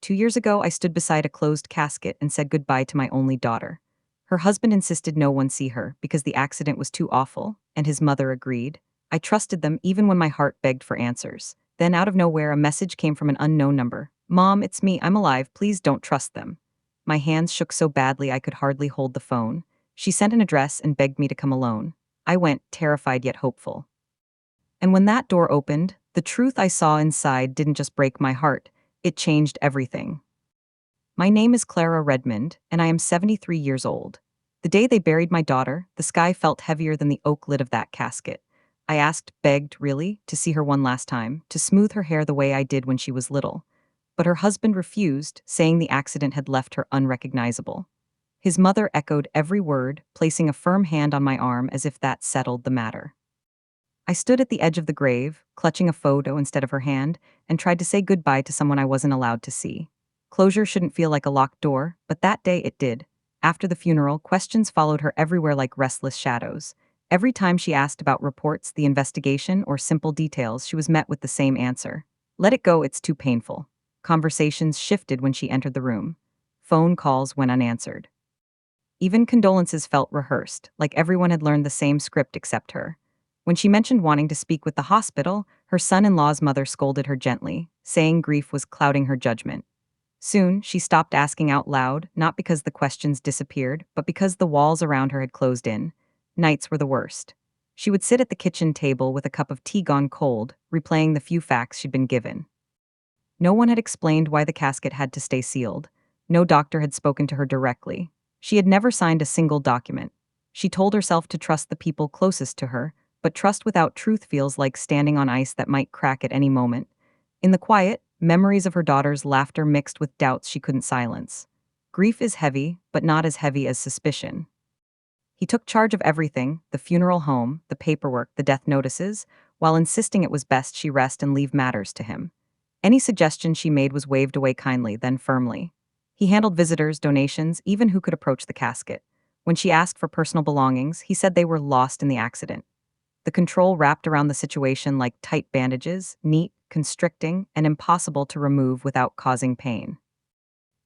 2 years ago, I stood beside a closed casket and said goodbye to my only daughter. Her husband insisted no one see her because the accident was too awful, and his mother agreed. I trusted them even when my heart begged for answers. Then, out of nowhere, a message came from an unknown number. Mom, it's me, I'm alive, please don't trust them. My hands shook so badly I could hardly hold the phone. She sent an address and begged me to come alone. I went, terrified yet hopeful. And when that door opened, the truth I saw inside didn't just break my heart, it changed everything. My name is Clara Redmond, and I am 73 years old. The day they buried my daughter, the sky felt heavier than the oak lid of that casket. I asked, begged, really, to see her one last time, to smooth her hair the way I did when she was little. But her husband refused, saying the accident had left her unrecognizable. His mother echoed every word, placing a firm hand on my arm as if that settled the matter. I stood at the edge of the grave, clutching a photo instead of her hand, and tried to say goodbye to someone I wasn't allowed to see. Closure shouldn't feel like a locked door, but that day it did. After the funeral, questions followed her everywhere like restless shadows. Every time she asked about reports, the investigation, or simple details, she was met with the same answer. Let it go, it's too painful. Conversations shifted when she entered the room. Phone calls went unanswered. Even condolences felt rehearsed, like everyone had learned the same script except her. When she mentioned wanting to speak with the hospital, her son-in-law's mother scolded her gently, saying grief was clouding her judgment. Soon, she stopped asking out loud, not because the questions disappeared, but because the walls around her had closed in. Nights were the worst. She would sit at the kitchen table with a cup of tea gone cold, replaying the few facts she'd been given. No one had explained why the casket had to stay sealed. No doctor had spoken to her directly. She had never signed a single document. She told herself to trust the people closest to her, but trust without truth feels like standing on ice that might crack at any moment. In the quiet, memories of her daughter's laughter mixed with doubts she couldn't silence. Grief is heavy, but not as heavy as suspicion. He took charge of everything, the funeral home, the paperwork, the death notices, while insisting it was best she rest and leave matters to him. Any suggestion she made was waved away kindly, then firmly. He handled visitors, donations, even who could approach the casket. When she asked for personal belongings, he said they were lost in the accident. The control wrapped around the situation like tight bandages, neat, constricting, and impossible to remove without causing pain.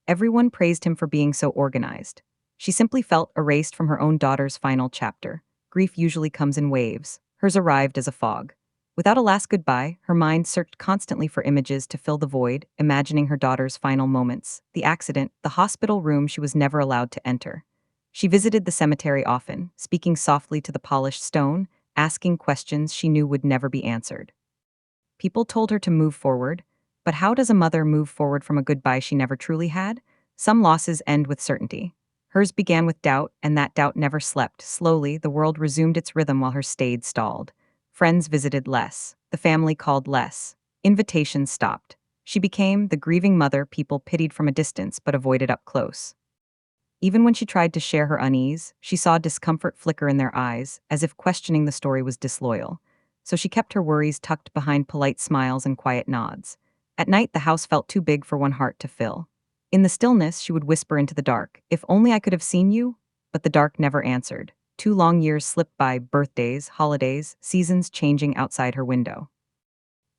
Everyone praised him for being so organized. She simply felt erased from her own daughter's final chapter. Grief usually comes in waves. Hers arrived as a fog. Without a last goodbye, her mind searched constantly for images to fill the void, imagining her daughter's final moments, the accident, the hospital room she was never allowed to enter. She visited the cemetery often, speaking softly to the polished stone, asking questions she knew would never be answered. People told her to move forward, but how does a mother move forward from a goodbye she never truly had? Some losses end with certainty. Hers began with doubt, and that doubt never slept. Slowly, the world resumed its rhythm while her stayed stalled. Friends visited less. The family called less. Invitations stopped. She became the grieving mother people pitied from a distance but avoided up close. Even when she tried to share her unease, she saw discomfort flicker in their eyes, as if questioning the story was disloyal. So she kept her worries tucked behind polite smiles and quiet nods. At night, the house felt too big for one heart to fill. In the stillness, she would whisper into the dark, "If only I could have seen you," but the dark never answered. 2 long years slipped by, birthdays, holidays, seasons changing outside her window.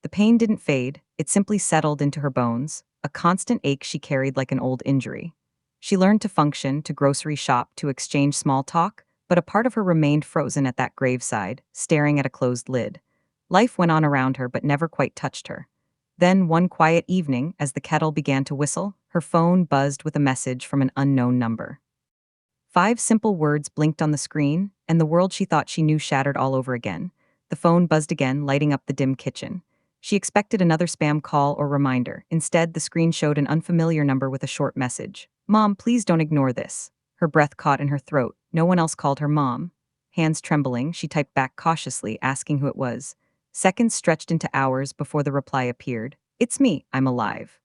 The pain didn't fade, it simply settled into her bones, a constant ache she carried like an old injury. She learned to function, to grocery shop, to exchange small talk, but a part of her remained frozen at that graveside, staring at a closed lid. Life went on around her but never quite touched her. Then, one quiet evening, as the kettle began to whistle, her phone buzzed with a message from an unknown number. 5 simple words blinked on the screen, and the world she thought she knew shattered all over again. The phone buzzed again, lighting up the dim kitchen. She expected another spam call or reminder. Instead, the screen showed an unfamiliar number with a short message. "Mom, please don't ignore this." Her breath caught in her throat. No one else called her mom. Hands trembling, she typed back cautiously, asking who it was. Seconds stretched into hours before the reply appeared. "It's me, I'm alive."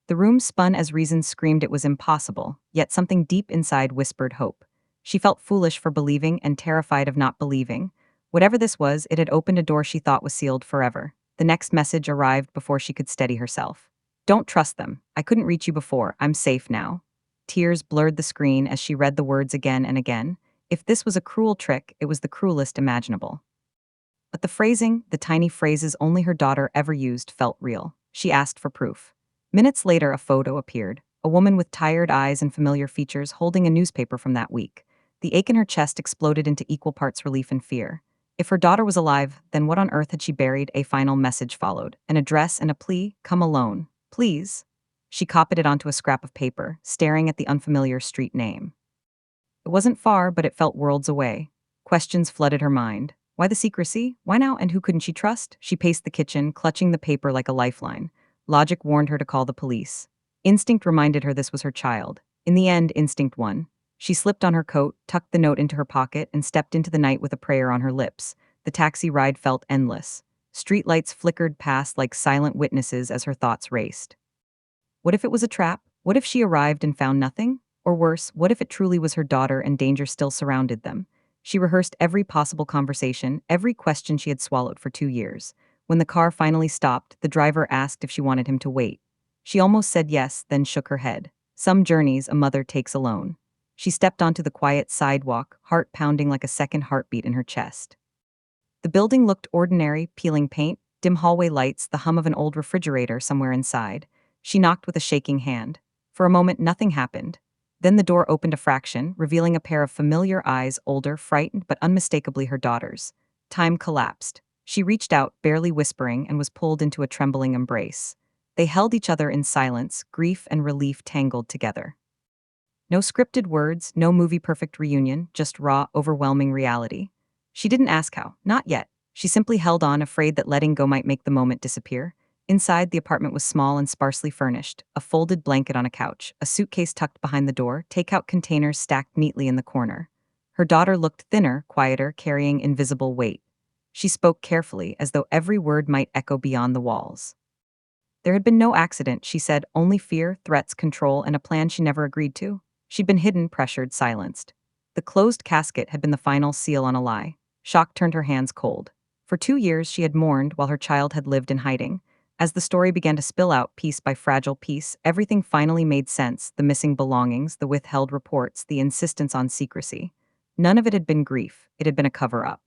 The room spun as reason screamed it was impossible, yet something deep inside whispered hope. She felt foolish for believing and terrified of not believing. Whatever this was, it had opened a door she thought was sealed forever. The next message arrived before she could steady herself. "Don't trust them. I couldn't reach you before. I'm safe now." Tears blurred the screen as she read the words again and again. If this was a cruel trick, it was the cruelest imaginable. But the phrasing, the tiny phrases only her daughter ever used, felt real. She asked for proof. Minutes later, a photo appeared, a woman with tired eyes and familiar features holding a newspaper from that week. The ache in her chest exploded into equal parts relief and fear. If her daughter was alive, then what on earth had she buried? A final message followed, an address and a plea: come alone, please. She copied it onto a scrap of paper, staring at the unfamiliar street name. It wasn't far, but it felt worlds away. Questions flooded her mind. Why the secrecy? Why now, and who couldn't she trust? She paced the kitchen, clutching the paper like a lifeline. Logic warned her to call the police. Instinct reminded her this was her child. In the end, instinct won. She slipped on her coat, tucked the note into her pocket, and stepped into the night with a prayer on her lips. The taxi ride felt endless. Streetlights flickered past like silent witnesses as her thoughts raced. What if it was a trap? What if she arrived and found nothing? Or worse, what if it truly was her daughter and danger still surrounded them? She rehearsed every possible conversation, every question she had swallowed for 2 years. When the car finally stopped, the driver asked if she wanted him to wait. She almost said yes, then shook her head. Some journeys a mother takes alone. She stepped onto the quiet sidewalk, heart pounding like a second heartbeat in her chest. The building looked ordinary, peeling paint, dim hallway lights, the hum of an old refrigerator somewhere inside. She knocked with a shaking hand. For a moment, nothing happened. Then the door opened a fraction, revealing a pair of familiar eyes, older, frightened, but unmistakably her daughter's. Time collapsed. She reached out, barely whispering, and was pulled into a trembling embrace. They held each other in silence, grief and relief tangled together. No scripted words, no movie-perfect reunion, just raw, overwhelming reality. She didn't ask how, not yet. She simply held on, afraid that letting go might make the moment disappear. Inside, the apartment was small and sparsely furnished, a folded blanket on a couch, a suitcase tucked behind the door, takeout containers stacked neatly in the corner. Her daughter looked thinner, quieter, carrying invisible weight. She spoke carefully, as though every word might echo beyond the walls. There had been no accident, she said, only fear, threats, control, and a plan she never agreed to. She'd been hidden, pressured, silenced. The closed casket had been the final seal on a lie. Shock turned her hands cold. For 2 years she had mourned while her child had lived in hiding. As the story began to spill out piece by fragile piece, everything finally made sense: the missing belongings, the withheld reports, the insistence on secrecy. None of it had been grief, it had been a cover-up.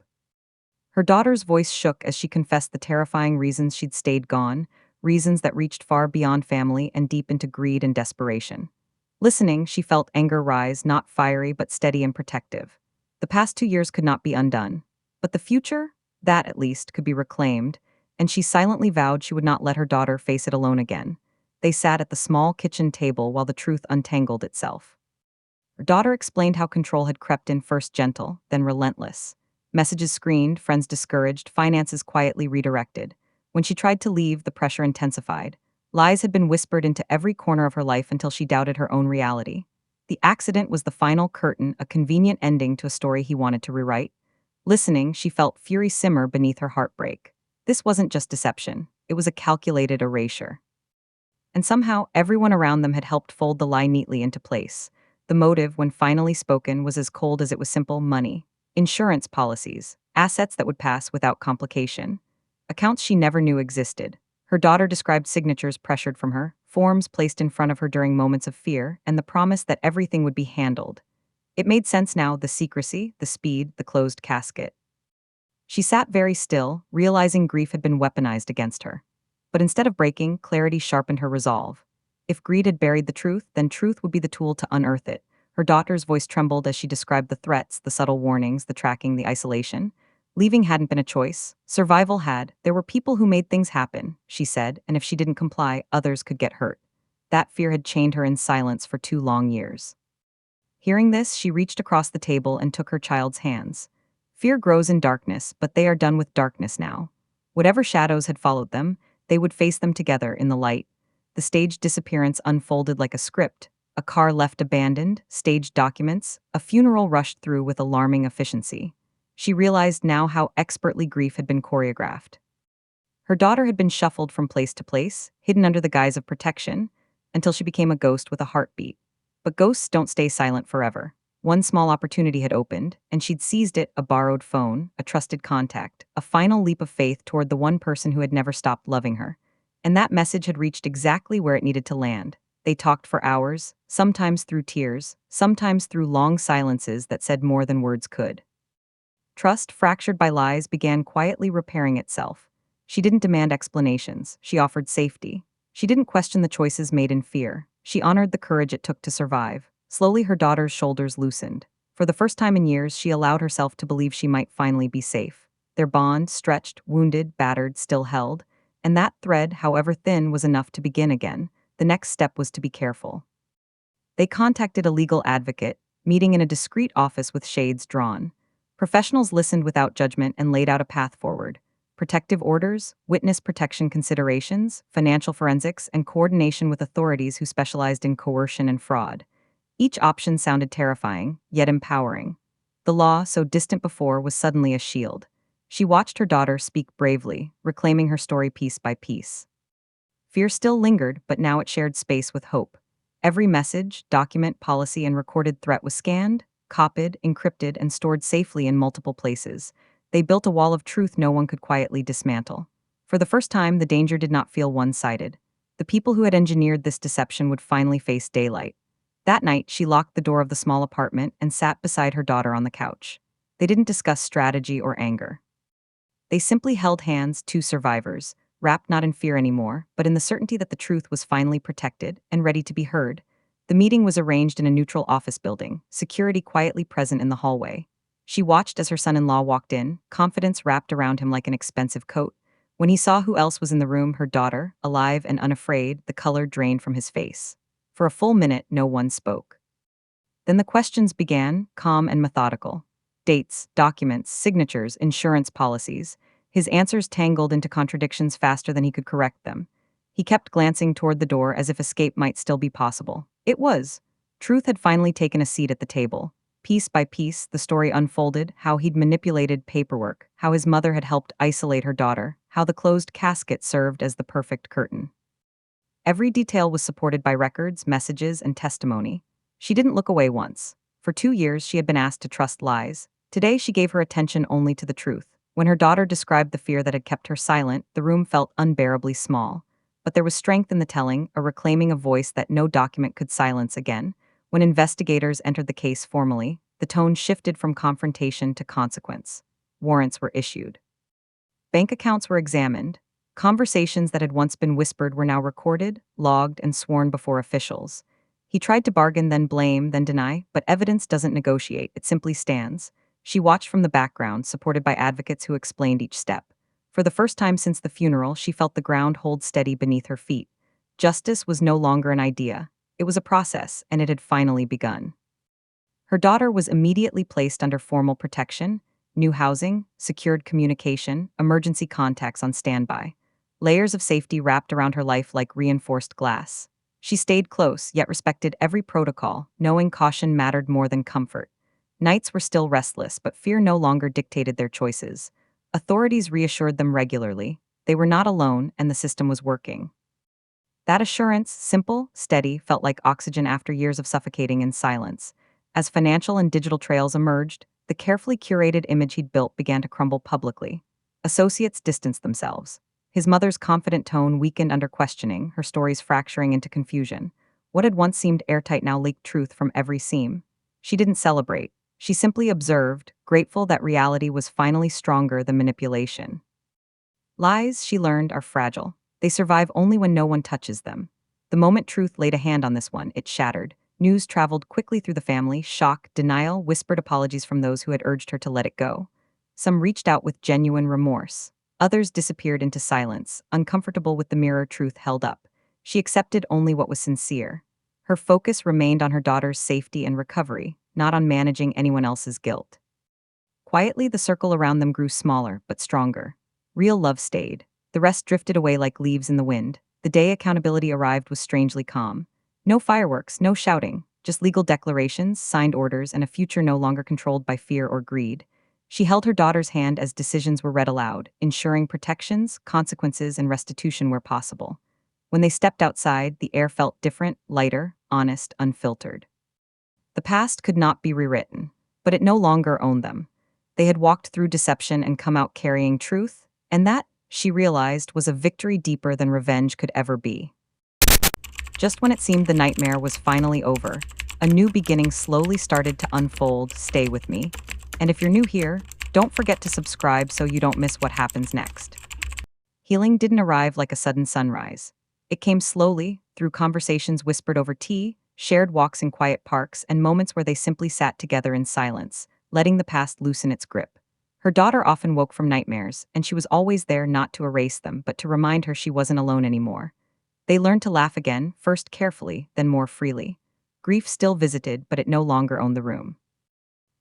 Her daughter's voice shook as she confessed the terrifying reasons she'd stayed gone, reasons that reached far beyond family and deep into greed and desperation. Listening, she felt anger rise, not fiery but steady and protective. The past 2 years could not be undone. But the future? That, at least, could be reclaimed, and she silently vowed she would not let her daughter face it alone again. They sat at the small kitchen table while the truth untangled itself. Her daughter explained how control had crept in, first gentle, then relentless. Messages screened, friends discouraged, finances quietly redirected. When she tried to leave, the pressure intensified. Lies had been whispered into every corner of her life until she doubted her own reality. The accident was the final curtain, a convenient ending to a story he wanted to rewrite. Listening, she felt fury simmer beneath her heartbreak. This wasn't just deception, it was a calculated erasure. And somehow, everyone around them had helped fold the lie neatly into place. The motive, when finally spoken, was as cold as it was simple: money. Insurance policies, assets that would pass without complication. Accounts she never knew existed. Her daughter described signatures pressured from her, forms placed in front of her during moments of fear, and the promise that everything would be handled. It made sense now: the secrecy, the speed, the closed casket. She sat very still, realizing grief had been weaponized against her. But instead of breaking, clarity sharpened her resolve. If greed had buried the truth, then truth would be the tool to unearth it. Her daughter's voice trembled as she described the threats, the subtle warnings, the tracking, the isolation. Leaving hadn't been a choice. Survival had. There were people who made things happen, she said, and if she didn't comply, others could get hurt. That fear had chained her in silence for 2 long years. Hearing this, she reached across the table and took her child's hands. Fear grows in darkness, but they are done with darkness now. Whatever shadows had followed them, they would face them together in the light. The staged disappearance unfolded like a script. A car left abandoned, staged documents, a funeral rushed through with alarming efficiency. She realized now how expertly grief had been choreographed. Her daughter had been shuffled from place to place, hidden under the guise of protection, until she became a ghost with a heartbeat. But ghosts don't stay silent forever. One small opportunity had opened, and she'd seized it: a borrowed phone, a trusted contact, a final leap of faith toward the one person who had never stopped loving her. And that message had reached exactly where it needed to land. They talked for hours, sometimes through tears, sometimes through long silences that said more than words could. Trust, fractured by lies, began quietly repairing itself. She didn't demand explanations, she offered safety. She didn't question the choices made in fear. She honored the courage it took to survive. Slowly, her daughter's shoulders loosened. For the first time in years, she allowed herself to believe she might finally be safe. Their bond, stretched, wounded, battered, still held. And that thread, however thin, was enough to begin again. The next step was to be careful. They contacted a legal advocate, meeting in a discreet office with shades drawn. Professionals listened without judgment and laid out a path forward. Protective orders, witness protection considerations, financial forensics, and coordination with authorities who specialized in coercion and fraud. Each option sounded terrifying, yet empowering. The law, so distant before, was suddenly a shield. She watched her daughter speak bravely, reclaiming her story piece by piece. Fear still lingered, but now it shared space with hope. Every message, document, policy, and recorded threat was scanned, copied, encrypted, and stored safely in multiple places. They built a wall of truth no one could quietly dismantle. For the first time, the danger did not feel one-sided. The people who had engineered this deception would finally face daylight. That night, she locked the door of the small apartment and sat beside her daughter on the couch. They didn't discuss strategy or anger. They simply held hands, two survivors, wrapped not in fear anymore, but in the certainty that the truth was finally protected and ready to be heard. The meeting was arranged in a neutral office building, security quietly present in the hallway. She watched as her son-in-law walked in, confidence wrapped around him like an expensive coat. When he saw who else was in the room, her daughter, alive and unafraid, the color drained from his face. For a full minute, no one spoke. Then the questions began, calm and methodical. Dates, documents, signatures, insurance policies. His answers tangled into contradictions faster than he could correct them. He kept glancing toward the door as if escape might still be possible. It was. Truth had finally taken a seat at the table. Piece by piece, the story unfolded, how he'd manipulated paperwork, how his mother had helped isolate her daughter, how the closed casket served as the perfect curtain. Every detail was supported by records, messages, and testimony. She didn't look away once. For 2 years, she had been asked to trust lies. Today, she gave her attention only to the truth. When her daughter described the fear that had kept her silent, the room felt unbearably small. But there was strength in the telling, a reclaiming of voice that no document could silence again. When investigators entered the case formally, the tone shifted from confrontation to consequence. Warrants were issued. Bank accounts were examined. Conversations that had once been whispered were now recorded, logged, and sworn before officials. He tried to bargain, then blame, then deny, but evidence doesn't negotiate, it simply stands. She watched from the background, supported by advocates who explained each step. For the first time since the funeral, she felt the ground hold steady beneath her feet. Justice was no longer an idea. It was a process, and it had finally begun. Her daughter was immediately placed under formal protection, new housing, secured communication, emergency contacts on standby. Layers of safety wrapped around her life like reinforced glass. She stayed close, yet respected every protocol, knowing caution mattered more than comfort. Nights were still restless, but fear no longer dictated their choices. Authorities reassured them regularly. They were not alone, and the system was working. That assurance, simple, steady, felt like oxygen after years of suffocating in silence. As financial and digital trails emerged, the carefully curated image he'd built began to crumble publicly. Associates distanced themselves. His mother's confident tone weakened under questioning, her stories fracturing into confusion. What had once seemed airtight now leaked truth from every seam. She didn't celebrate. She simply observed, grateful that reality was finally stronger than manipulation. Lies, she learned, are fragile. They survive only when no one touches them. The moment truth laid a hand on this one, it shattered. News traveled quickly through the family, shock, denial, whispered apologies from those who had urged her to let it go. Some reached out with genuine remorse. Others disappeared into silence, uncomfortable with the mirror truth held up. She accepted only what was sincere. Her focus remained on her daughter's safety and recovery, not on managing anyone else's guilt. Quietly, the circle around them grew smaller, but stronger. Real love stayed. The rest drifted away like leaves in the wind. The day accountability arrived was strangely calm. No fireworks, no shouting, just legal declarations, signed orders, and a future no longer controlled by fear or greed. She held her daughter's hand as decisions were read aloud, ensuring protections, consequences, and restitution where possible. When they stepped outside, the air felt different, lighter, honest, unfiltered. The past could not be rewritten, but it no longer owned them. They had walked through deception and come out carrying truth, and that, she realized, was a victory deeper than revenge could ever be. Just when it seemed the nightmare was finally over, a new beginning slowly started to unfold. Stay with me. And if you're new here, don't forget to subscribe so you don't miss what happens next. Healing didn't arrive like a sudden sunrise. It came slowly, through conversations whispered over tea, shared walks in quiet parks, and moments where they simply sat together in silence, letting the past loosen its grip. Her daughter often woke from nightmares, and she was always there not to erase them, but to remind her she wasn't alone anymore. They learned to laugh again, first carefully, then more freely. Grief still visited, but it no longer owned the room.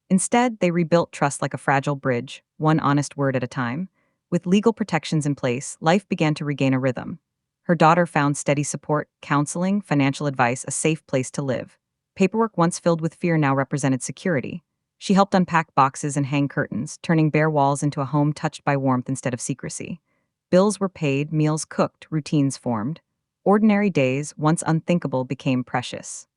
Instead, they rebuilt trust like a fragile bridge, one honest word at a time. With legal protections in place, life began to regain a rhythm. Her daughter found steady support, counseling, financial advice, a safe place to live. Paperwork once filled with fear now represented security. She helped unpack boxes and hang curtains, turning bare walls into a home touched by warmth instead of secrecy. Bills were paid, meals cooked, routines formed. Ordinary days, once unthinkable, became precious.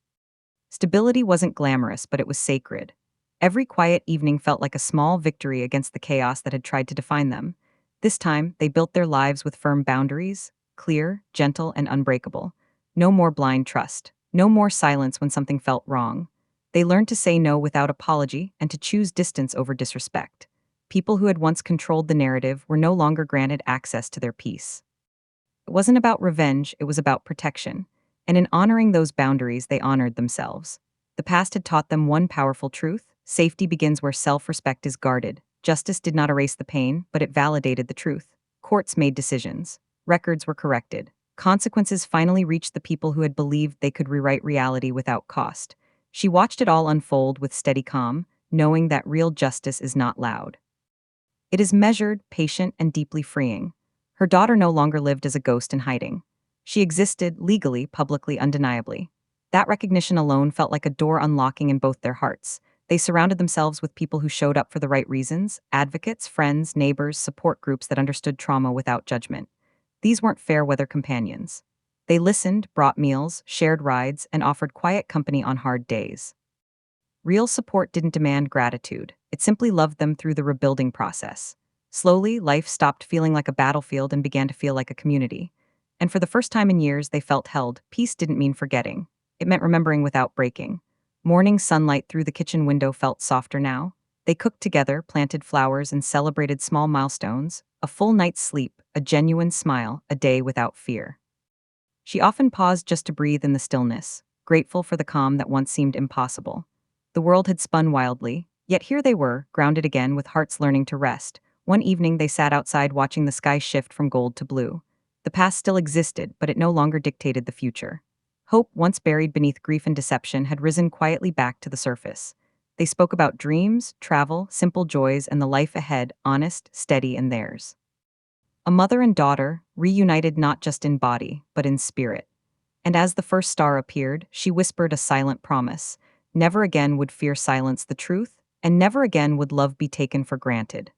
Stability wasn't glamorous, but it was sacred. Every quiet evening felt like a small victory against the chaos that had tried to define them. This time, they built their lives with firm boundaries, clear, gentle, and unbreakable. No more blind trust. No more silence when something felt wrong. They learned to say no without apology and to choose distance over disrespect. People who had once controlled the narrative were no longer granted access to their peace. It wasn't about revenge, it was about protection. And in honoring those boundaries, they honored themselves. The past had taught them one powerful truth: safety begins where self-respect is guarded. Justice did not erase the pain, but it validated the truth. Courts made decisions. Records were corrected. Consequences finally reached the people who had believed they could rewrite reality without cost. She watched it all unfold with steady calm, knowing that real justice is not loud. It is measured, patient, and deeply freeing. Her daughter no longer lived as a ghost in hiding. She existed, legally, publicly, undeniably. That recognition alone felt like a door unlocking in both their hearts. They surrounded themselves with people who showed up for the right reasons: advocates, friends, neighbors, support groups that understood trauma without judgment. These weren't fair-weather companions. They listened, brought meals, shared rides, and offered quiet company on hard days. Real support didn't demand gratitude, it simply loved them through the rebuilding process. Slowly, life stopped feeling like a battlefield and began to feel like a community. And for the first time in years, they felt held. Peace didn't mean forgetting, it meant remembering without breaking. Morning sunlight through the kitchen window felt softer now. They cooked together, planted flowers, and celebrated small milestones: a full night's sleep, a genuine smile, a day without fear. She often paused just to breathe in the stillness, grateful for the calm that once seemed impossible. The world had spun wildly, yet here they were, grounded again, with hearts learning to rest. One evening they sat outside watching the sky shift from gold to blue. The past still existed, but it no longer dictated the future. Hope, once buried beneath grief and deception, had risen quietly back to the surface. They spoke about dreams, travel, simple joys, and the life ahead, honest, steady, and theirs. A mother and daughter, reunited not just in body, but in spirit. And as the first star appeared, she whispered a silent promise: never again would fear silence the truth, and never again would love be taken for granted.